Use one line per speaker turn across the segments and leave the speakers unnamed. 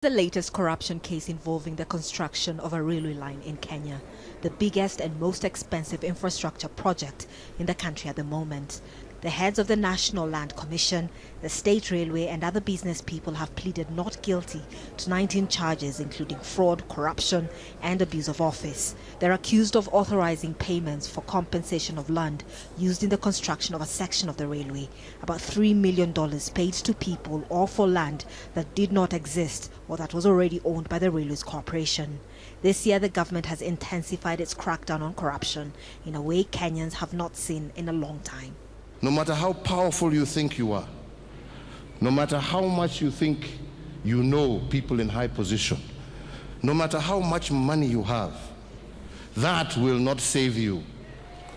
The latest corruption case involving the construction of a railway line in Kenya, the biggest and most expensive infrastructure project in the country at the moment. The heads of the National Land Commission, the State Railway and other business people have pleaded not guilty to 19 charges including fraud, corruption and abuse of office. They're accused of authorizing payments for compensation of land used in the construction of a section of the railway, about $3 million paid to people or for land that did not exist or that was already owned by the Railways Corporation. This year, the government has intensified its crackdown on corruption in a way Kenyans have not seen in a long time.
No matter how powerful you think you are, no matter how much you think you know people in high position, no matter how much money you have, that will not save you.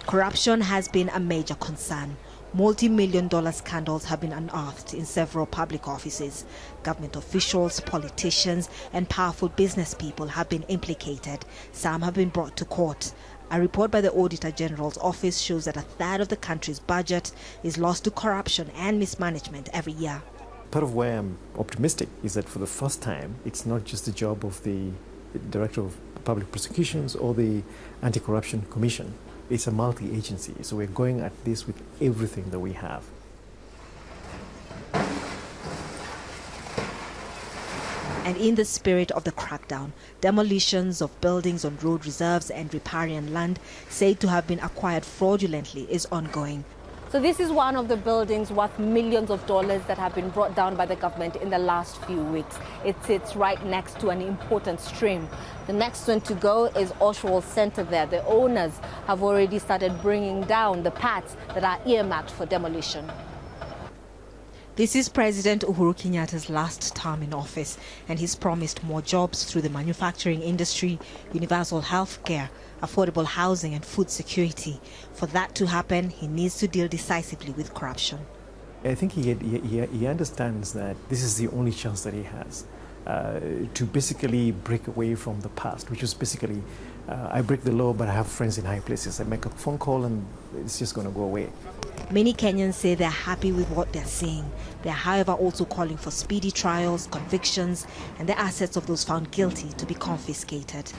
Corruption has been a major concern. Multi-million-dollar scandals have been unearthed in several public offices. Government officials, politicians and powerful business people have been implicated. Some have been brought to court. A report by the Auditor General's office shows that a third of the country's budget is lost to corruption and mismanagement every year.
Part of why I'm optimistic is that for the first time, it's not just the job of the Director of Public Prosecutions or the Anti-Corruption Commission. It's a multi-agency, so we're going at this with everything that we have.
And in the spirit of the crackdown, demolitions of buildings on road reserves and riparian land said to have been acquired fraudulently is ongoing.
So this is one of the buildings worth millions of dollars that have been brought down by the government in the last few weeks. It sits right next to an important stream. The next one to go is Oswald Center there. The owners have already started bringing down the parts that are earmarked for demolition.
This is President Uhuru Kenyatta's last term in office, and he's promised more jobs through the manufacturing industry, universal health care, affordable housing and food security. For that to happen, he needs to deal decisively with corruption.
I think he understands that this is the only chance that he has to basically break away from the past, which was basically, I break the law, but I have friends in high places. I make a phone call and it's just going to go away.
Many Kenyans say they're happy with what they're seeing. They're, however, also calling for speedy trials, convictions, and the assets of those found guilty to be confiscated.